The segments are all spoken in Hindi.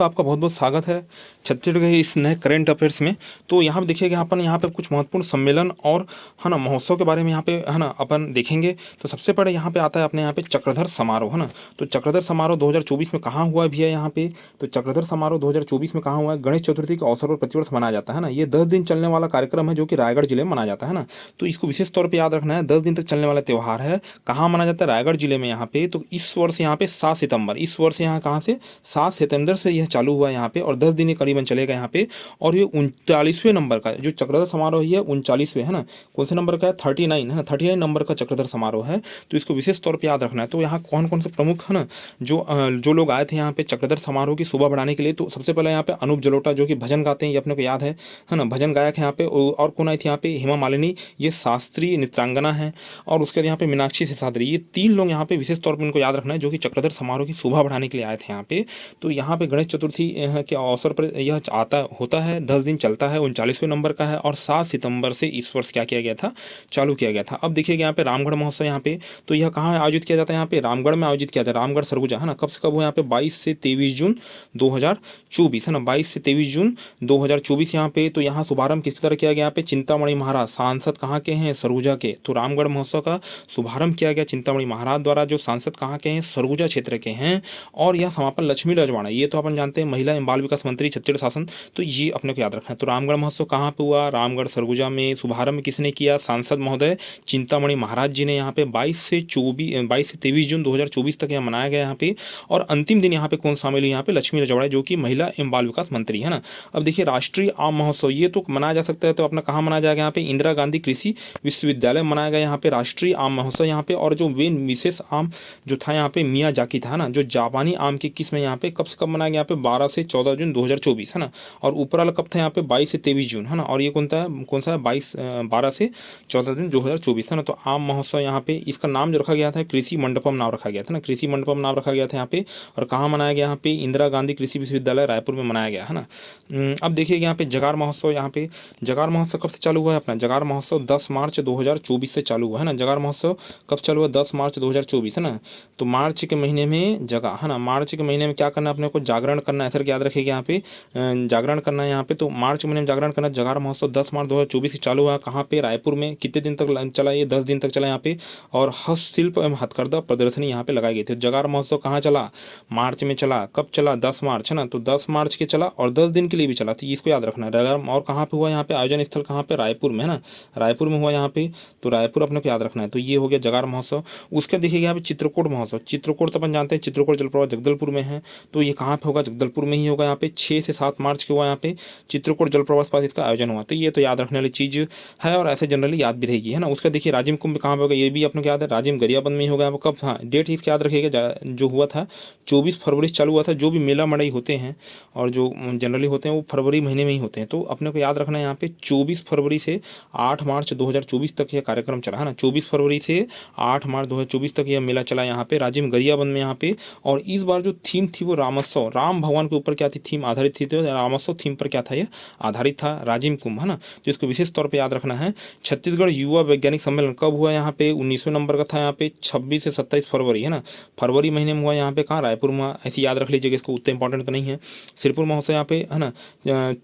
तो आपका बहुत-बहुत स्वागत है छत्तीसगढ़ के इस नए करंट अफेयर्स में। तो यहाँ पे देखिएगा अपन यहाँ पे कुछ महत्वपूर्ण सम्मेलन और है ना महोत्सव के बारे में यहाँ पे है ना अपन देखेंगे। तो सबसे पहले यहाँ पे आता है अपने यहाँ पे चक्रधर समारोह, है ना। तो चक्रधर समारोह 2024 में कहाँ हुआ भी है यहाँ पे? तो चक्रधर समारोह 2024 में कहाँ हुआ है? गणेश चतुर्थी के अवसर पर प्रतिवर्ष मनाया जाता है ना। ये 10 दिन चलने वाला कार्यक्रम है जो कि रायगढ़ जिले में मनाया जाता है ना। तो इसको विशेष तौर पर याद रखना है, 10 दिन तक चलने वाला त्यौहार है। कहाँ मनाया जाता है? रायगढ़ जिले में यहाँ पे। तो इस वर्ष यहाँ पे 7 सितंबर, इस वर्ष यहाँ कहाँ से 7 सितंबर से यह चालू हुआ है यहाँ पे और 10 दिन ये करीबन चलेगा यहाँ पे। और ये 39वें नंबर का जो चक्रधर समारोह है, 39वें, है ना। कौन से नंबर का है? 39, है ना। 39 नंबर का चक्रधर समारोह है। तो इसको विशेष तौर पे याद रखना है। तो यहाँ कौन कौन से प्रमुख, है ना, जो लोग आए थे यहाँ पे चक्रधर समारोह की शोभा बढ़ाने के लिए। तो सबसे पहले यहाँ पे अनूप जलोटा जो कि भजन गाते हैं, ये अपने को याद है ना। भजन गायक है यहाँ पे। और कौन आई थी यहाँ पे? हेमा मालिनी, ये शास्त्रीय नृत्यांगना है। और उसके बाद यहाँ पे मीनाक्षी शेषाद्री, ये 3 लोग यहाँ पे विशेष तौर पर इनको याद रखना है जो कि चक्रधर समारोह की शोभा बढ़ाने के लिए आए थे यहाँ पे। तो यहाँ पे गणेश चतुर्थी के अवसर पर यह होता है, 10 दिन चलता है, 39वें नंबर का है और 7 सितंबर से इस वर्ष क्या किया गया था? चालू किया गया था। अब देखिएगा यहाँ पे रामगढ़ महोत्सव यहाँ पे। तो यह कहाँ आयोजित किया जाता है? यहाँ पे रामगढ़ में आयोजित किया जाता है, रामगढ़ सरगुजा, है ना। कब से कब हुआ यहाँ पे? 22 से 23 जून 2024, है ना। 22 से 23 जून 2024 यहाँ पे। तो यहाँ शुभारंभ किस तरह किया गया? यहाँ पे चिंतामणि महाराज, सांसद कहाँ के हैं? सरगुजा के। तो रामगढ़ महोत्सव का शुभारंभ किया गया चिंतामणि महाराज द्वारा, जो सांसद कहाँ के हैं? सरगुजा क्षेत्र के हैं। और यह समापन लक्ष्मी रजवाड़ा, ये तो अपन जानते हैं महिला एवं बाल विकास मंत्री छत्तीसगढ़ शासन। तो ये अपने को याद रखना है। तो रामगढ़ महोत्सव कहाँ पे हुआ? रामगढ़ सरगुजा में। शुभारंभ किसने किया? सांसद महोदय चिंतामणि महाराज जी ने। यहाँ पे 22 से 23 जून 2024 तक यह मनाया गया यहाँ पे। और अंतिम दिन यहाँ पे कौन शामिल है? यहाँ पे लक्ष्मी रजवाड़ा जो कि महिला एवं बाल विकास मंत्री, है ना। अब देखिए राष्ट्रीय आम महोत्सव ये तो मनाया जा सकता है। तो अपना कहाँ मनाया जाएगा? यहाँ पे इंदिरा गांधी कृषि विश्वविद्यालय मनाया गया यहाँ पे राष्ट्रीय आम महोत्सव यहाँ पे। और जो वे विशेष आम जो था यहाँ पे मियाजाकी था ना, जो जापानी आम की किस्म यहाँ पे कब से कब मनाया गया? यहाँ पे 12 से 14 जून 2024, है ना। और ऊपर वाला कब था? यहाँ पे 22 से 23 जून, है ना। और ये कौन सा है? 12 से 14 जून 2024, है ना। तो आम महोत्सव यहाँ पे इसका नाम जो रखा गया था कृषि मंडपम नाम रखा गया था ना, कृषि मंडपम नाम रखा गया था यहाँ पे। और कहाँ मनाया गया? यहाँ पे इंदिरा गांधी कृषि विश्वविद्यालय रायपुर में मनाया गया, है ना। अब देखिएगा यहाँ पे जगार महोत्सव, यहाँ पे जगार महोत्सव कब से चालू हुआ है? अपना जगार महोत्सव 10 मार्च 2024 से चालू हुआ, है ना। जगार महोत्सव कब चालू हुआ? 10 मार्च 2024, है ना। तो मार्च के महीने में जगह, है ना। मार्च के महीने में क्या करना है अपने को? जागरण करना है। सर याद रखिएगा यहाँ पे जागरण करना है यहाँ पे। तो मार्च महीने में जागरण करना। जगार महोत्सव 10 मार्च 2024 से चालू हुआ। कहाँ पे? रायपुर में। कितने दिन तक चला? ये 10 दिन तक चला यहाँ पे। और हस्तशिल्प एवं हथकरघा प्रदर्शनी यहाँ पे लगाई गई थी। जगार महोत्सव कहाँ चला? मार्च में चला। कब चला? 10 मार्च, है ना। तो 10 मार्च के चला और 10 दिन के लिए भी चला। तो इसको याद रखना है। और कहाँ पे हुआ? यहाँ पे आयोजन स्थल कहाँ पे? रायपुर में, है ना। रायपुर में हुआ यहाँ पे। तो रायपुर अपने को याद रखना है। तो ये हो गया जगार महोत्सव। उसके देखिएगा यहाँ पे चित्रकूट महोत्सव। चित्रकूट तो अपन जानते हैं, चित्रकूट जलप्रपात जगदलपुर में है। तो ये कहाँ पे होगा? जगदलपुर में ही होगा यहाँ पे। 6 से 7 मार्च के हुआ यहाँ पे चित्रकूट जलप्रपात पास इसका आयोजन हुआ। तो ये तो याद रखने वाली चीज़ है और ऐसे जनरली याद भी रहेगी, है ना। उसका देखिए राजिम कुंभ कहाँ पे होगा? ये भी अपने को याद है, राजिम गरियाबंद में ही होगा। कब? हाँ, डेट इसका याद रखिएगा। जो हुआ था 24 फरवरी से चालू हुआ था। जो भी मेला मड़ई होते हैं और जो जनरली होते हैं वो फरवरी महीने में ही होते हैं। तो अपने को याद रखना है यहाँ पे 24 फरवरी से 8 मार्च 2024 तक यह कार्यक्रम चला, है ना। 24 फरवरी से 8 मार्च 2024 तक यह मेला चला यहाँ पे राजिम गरियाबंद में यहाँ पे। और इस बार जो थीम थी वो रामोत्सव, राम भगवान के ऊपर क्या थी? थीम आधारित थी। तो रामोत्सव थीम पर क्या था? ये आधारित था, राजिम कुंभ, है ना। तो इसको विशेष तौर पे याद रखना है। छत्तीसगढ़ युवा वैज्ञानिक सम्मेलन कब हुआ? यहाँ पे 19वें नंबर का था यहाँ पे 26 से 27 फरवरी, है ना। फरवरी महीने में हुआ यहाँ पे। कहाँ? रायपुर में। ऐसे याद रख लीजिएगा, इसको उतना इंपॉर्टेंट तो नहीं है। सिरपुर महोत्सव यहाँ पे, है ना,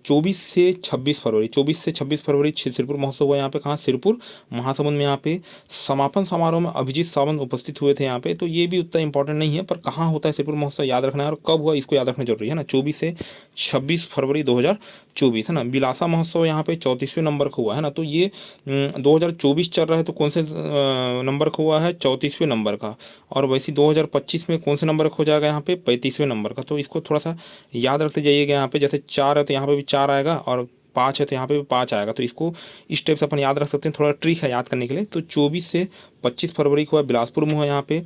24 से 26 फरवरी, 24 से 26 फरवरी सिरपुर महोत्सव हुआ यहाँ पे। कहाँ? सिरपुर महासमुंद में यहाँ पे। समापन समारोह में अभिजीत सावंत उपस्थित हुए थे यहाँ पे। तो ये भी उतना इंपॉर्टेंट नहीं है, पर कहाँ होता है सिरपुर महोत्सव याद रखना है। और कब हुआ इसको याद रखना जरूरी है ना। 24 से 26 फरवरी 2024, है ना। बिलासा महोत्सव यहाँ पे 34वें नंबर का हुआ, है ना। तो ये 2024 चल रहा है। तो कौन से नंबर का हुआ है? 34वें नंबर का। और वैसे 2025 में कौन से नंबर का हो जाएगा? यहाँ पे 35वें नंबर का। तो इसको थोड़ा सा याद रखते जाइएगा। यहाँ पे जैसे 4 है तो यहाँ पे भी 4 आएगा, और 5 है तो यहाँ पे भी 5 आएगा। तो इसको इस टाइप से अपन याद रख सकते हैं। थोड़ा ट्रिक है याद करने के लिए। तो 24 से 25 फरवरी को बिलासपुर में हुआ यहाँ पे।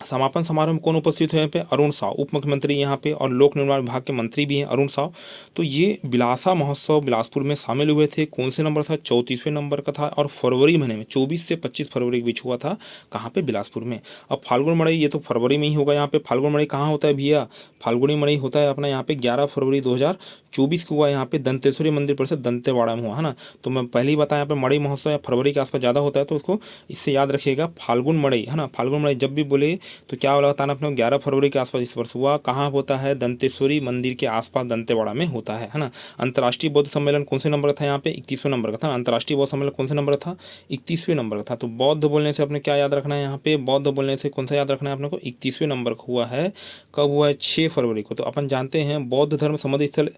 समापन समारोह में कौन उपस्थित है? यहाँ पे अरुण साव, उप मुख्यमंत्री यहाँ पे और लोक निर्माण विभाग के मंत्री भी हैं अरुण साव। तो ये बिलासा महोत्सव बिलासपुर में शामिल हुए थे। कौन से नंबर था? 34वें नंबर का था। और फरवरी महीने में 24 से 25 फरवरी के बीच हुआ था। कहाँ पे? बिलासपुर में। अब फाल्गुन मड़ई ये तो फरवरी में ही होगा यहाँ पे। फाल्गुन मड़ई कहाँ होता है भैया? फाल्गुनी मड़ई होता है अपना यहाँ पे 11 फरवरी 2024 को हुआ यहाँ पे दंतेश्वरी मंदिर परिसर दंतेवाड़ा में हुआ, है ना। तो मैं पहले ही बताया यहाँ पे मड़ई महोत्सव फरवरी के आसपास ज़्यादा होता है। तो उसको इससे याद रखिएगा फाल्गुन मड़ई, है ना। फाल्गुन मड़ई जब भी बोले तो क्या बताना अपने को 11 फरवरी के आसपास इस वर्ष हुआ। कहाँ होता है? दंतेश्वरी मंदिर के आसपास दंतेवाड़ा में होता है ना। अंतर्राष्ट्रीय बौद्ध सम्मेलन कौन से नंबर का था? यहाँ पे 31वें नंबर का था। अंतर्राष्ट्रीय बौद्ध सम्मेलन कौन से नंबर का था? 31वें नंबर का था। तो बौद्ध बोलने से अपने क्या याद रखना है? यहाँ पे बौद्ध बोलने से कौन सा याद रखना है अपने को? 31वें नंबर का हुआ है। कब हुआ है? 6 फरवरी को। तो अपन जानते हैं बौद्ध धर्म समाधि स्थल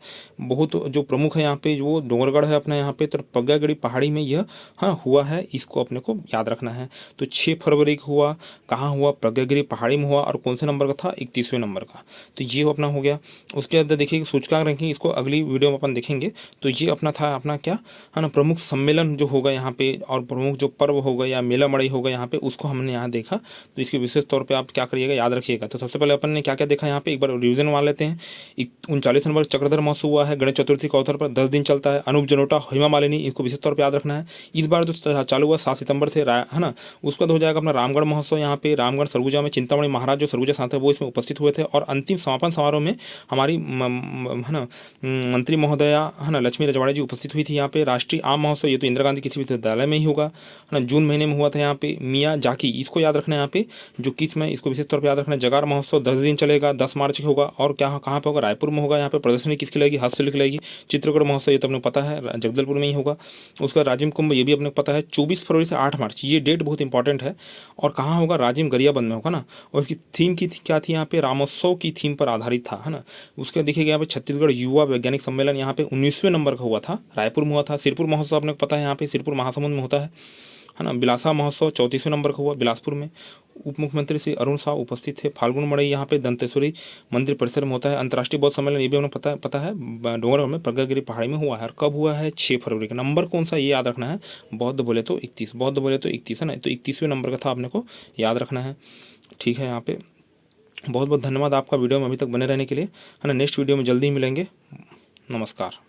बहुत जो प्रमुख है यहाँ पे, वो डोंगरगढ़ है अपना यहाँ पे, तो प्रज्ञागढ़ी पहाड़ी में यह हुआ है, इसको अपने को याद रखना है। तो 6 फरवरी को हुआ। कहाँ हुआ? प्रज्ञागिरी पहाड़ी में हुआ। और कौन से नंबर का था? 31वें नंबर का। तो ये अपना हो गया। उसके अंदर देखिए सूचकांक रैंकिंग, इसको अगली वीडियो में अपन देखेंगे। तो ये अपना था अपना क्या है ना, प्रमुख सम्मेलन जो होगा यहाँ पे, और प्रमुख जो पर्व होगा या मेला मड़ई होगा यहाँ पे, उसको हमने यहाँ देखा। तो इसके विशेष तौर पर आप क्या करिएगा, याद रखिएगा। तो सबसे पहले अपन ने क्या क्या देखा यहाँ पे, एक बार रिविजन मान लेते हैं। 39 नंबर चक्रधर महोत्सव हुआ है गणेश चतुर्थी के अवसर पर, 10 दिन चलता है। अनूप जलोटा, हेमा मालिनी, इसको विशेष तौर पर याद रखना है। इस बार जो चालू हुआ 7 सितंबर से है ना। उसके बाद हो जाएगा अपना रामगढ़ महोत्सव यहाँ पे, रामगढ़ सरगुजा में चिंतामणि महाराज जो सरगुजा सांसद वो इसमें उपस्थित हुए थे। और अंतिम समापन समारोह में हमारी है ना मंत्री महोदया है ना लक्ष्मी रजवाड़े जी उपस्थित हुई थी यहाँ पे। राष्ट्रीय आम महोत्सव ये तो इंदिरा गांधी कृषि विश्वविद्यालय में ही होगा है ना, जून महीने में हुआ था यहाँ पे। मियाँ जाकी, इसको याद रखना है यहाँ पे, जो किस में, इसको विशेष तौर पर याद रखना है। जगार महोत्सव 10 दिन चलेगा, 10 मार्च को होगा। और क्या कहाँ पे होगा? रायपुर में होगा। यहाँ पे प्रदर्शनी किसकी लगेगी? हस्तशिल्प लगेगी। चित्रकूट महोत्सव ये तो अपने पता है जगदलपुर में ही होगा। उसका राजिम कुंभ ये भी अपने पता है 24 फरवरी से 8 मार्च, ये डेट बहुत इंपॉर्टेंट है। और कहाँ होगा? राजिम गरियाबंद में होगा ना। और इसकी थीम की क्या थी यहाँ पे? रामोत्सव की थीम पर आधारित था है ना। उसके देखिए यहाँ पे छत्तीसगढ़ युवा वैज्ञानिक सम्मेलन यहाँ पे 19वें नंबर का हुआ था, रायपुर में हुआ था। सिरपुर महोत्सव आपने को पता है यहाँ पे सिरपुर महासमुंद में होता है ना। बिलासा महोत्सव 34वें नंबर का हुआ बिलासपुर में। उप मुख्यमंत्री श्री अरुण साव उपस्थित थे। फाल्गुन मड़ई यहाँ पे दंतेश्वरी मंदिर परिसर में होता है। अंतर्राष्ट्रीय बौद्ध सम्मेलन ये भी हमें पता है डोंगरगढ़ में प्रज्ञागिरी पहाड़ी में हुआ है। और कब हुआ है? 6 फरवरी का। नंबर कौन सा ये याद रखना है? बौद्ध बोले तो 31, बौद्ध बोले तो 31 है ना। तो 31वें नंबर का था, आपने को याद रखना है। ठीक है। यहाँ पे बहुत बहुत धन्यवाद आपका वीडियो में अभी तक बने रहने के लिए है ना। नेक्स्ट वीडियो में जल्दी ही मिलेंगे। नमस्कार।